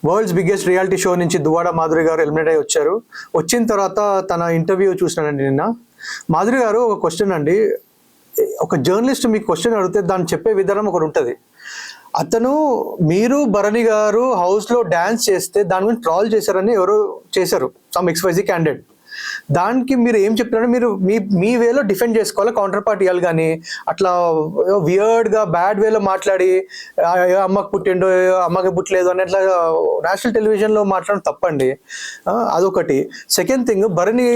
World's biggest reality show నుంచి దువ్వాడ మాధురి గారు eliminate అయ్యి వచ్చారు. వచ్చిన తర్వాత తన ఇంటర్వ్యూ చూసినానండి నిన్న. మాధురి గారు ఒక క్వశ్చన్ అండి, ఒక జర్నలిస్ట్ మీకు క్వశ్చన్ అడిగితే దాన్ని చెప్పే విధానం ఒకటి ఉంటుంది. అతను మీరు భరణి గారు హౌస్లో డ్యాన్స్ చేస్తే దాని గురించి ట్రాల్ చేశారని ఎవరో చేశారు, సమ్ XYZ క్యాండిడేట్. దానికి మీరు ఏం చెప్తున్నారో మీరు మీ వేలో డిఫెండ్ చేసుకోవాలి, కౌంటర్ పార్ట్ ఇవ్వాలి. కానీ అట్లా వియర్డ్గా బ్యాడ్ వేలో మాట్లాడి అమ్మకు పుట్టిండో అమ్మకి పుట్టలేదు అని అట్లా నేషనల్ టెలివిజన్లో మాట్లాడడం తప్పండి. అదొకటి. సెకండ్ థింగ్, భరణి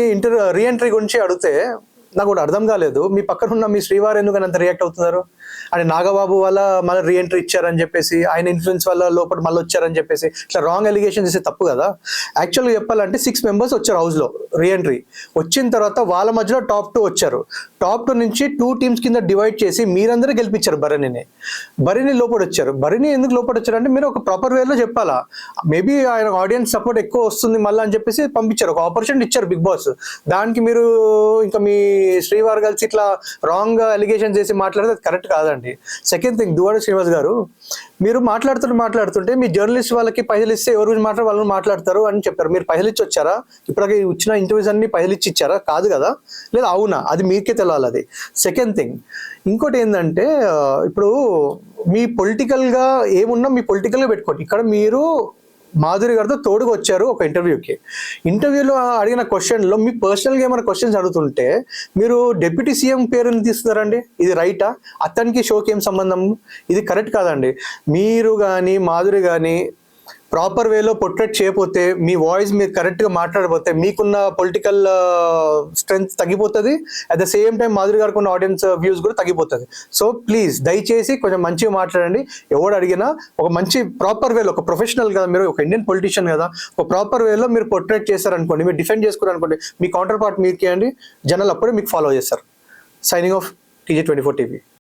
రీఎంట్రీ గురించి అడిగితే నాకు కూడా అర్థం కాలేదు. మీ పక్కన ఉన్న మీ శ్రీవారు ఎందుకని అంత రియాక్ట్ అవుతున్నారు? అంటే నాగబాబు వల్ల మళ్ళీ రీఎంట్రీ ఇచ్చారని చెప్పేసి, ఆయన ఇన్ఫ్లుయెన్స్ వల్ల లోపల మళ్ళీ వచ్చారని చెప్పేసి ఇట్లా రాంగ్ ఎలిగేషన్ చేస్తే తప్పు కదా. యాక్చువల్గా చెప్పాలంటే 6 మెంబర్స్ వచ్చారు హౌస్లో రీఎంట్రీ. వచ్చిన తర్వాత వాళ్ళ మధ్యలో టాప్ 2 వచ్చారు. టాప్ 2 నుంచి 2 టీమ్స్ కింద డివైడ్ చేసి మీరందరూ గెలిపించారు భరణిని. భరణి లోపల వచ్చారు. భరణి ఎందుకు లోపల వచ్చారంటే మీరు ఒక ప్రాపర్ వేలో చెప్పాలా. మేబీ ఆయన ఆడియన్స్ సపోర్ట్ ఎక్కువ వస్తుంది మళ్ళీ అని చెప్పేసి పంపించారు, ఒక ఆపర్చునిటీ ఇచ్చారు బిగ్ బాస్. దానికి మీరు ఇంకా మీ శ్రీవారు కలిసి ఇట్లా రాంగ్ ఎలిగేషన్ చేసి మాట్లాడితే అది కరెక్ట్ కాదండి. సెకండ్ థింగ్, దువ్వాడ శ్రీనివాస్ గారు మీరు మాట్లాడుతుంటే మీ జర్నలిస్ట్ వాళ్ళకి పైసలు ఇస్తే ఎవరి గురించి వాళ్ళని మాట్లాడతారు అని చెప్పారు. మీరు పైసలు ఇచ్చి వచ్చారా? ఇప్పటికీ ఇచ్చిన ఇంటర్వ్యూస్ అన్ని పైసలు ఇచ్చి ఇచ్చారా? కాదు కదా. లేదా అవునా? అది మీకే తెలియాలి. అది సెకండ్ థింగ్. ఇంకోటి ఏంటంటే, ఇప్పుడు మీ పొలిటికల్గా ఏమున్నా మీ పొలిటికల్గా పెట్టుకోండి. ఇక్కడ మీరు మాధురి గారితో తోడుగా వచ్చారు ఒక ఇంటర్వ్యూలో అడిగిన క్వశ్చన్లో మీ పర్సనల్గా ఏమైనా క్వశ్చన్స్ అడుగుతుంటే మీరు డిప్యూటీ సీఎం పేరుని తీస్తున్నారండి. ఇది రైటా? అతనికి షోకి ఏం సంబంధం? ఇది కరెక్ట్ కాదండి. మీరు కానీ మాధురి కానీ ప్రాపర్ వేలో పొర్ట్రేట్ చేయకపోతే, మీ వాయిస్ మీరు కరెక్ట్గా మాట్లాడకపోతే మీకున్న పొలిటికల్ స్ట్రెంగ్త్ తగ్గిపోతుంది. At the same time Madhuri గారికి ఉన్న ఆడియన్స్ వ్యూస్ కూడా తగ్గిపోతుంది. సో ప్లీజ్ దయచేసి కొంచెం మంచిగా మాట్లాడండి. ఎవడు అడిగినా ఒక మంచి ప్రాపర్ వేలో, ఒక ప్రొఫెషనల్ కదా, మీరు ఒక ఇండియన్ పొలిటీషియన్ కదా, ఒక ప్రాపర్ వేలో మీరు పొర్ట్రేట్ చేస్తారనుకోండి, మీరు డిఫెండ్ చేసుకున్నారనుకోండి, మీ కౌంటర్ పార్ట్ మీరుకి అండి, జనాలు అప్పుడే మీకు ఫాలో చేస్తారు. Signing off TJ24 TV.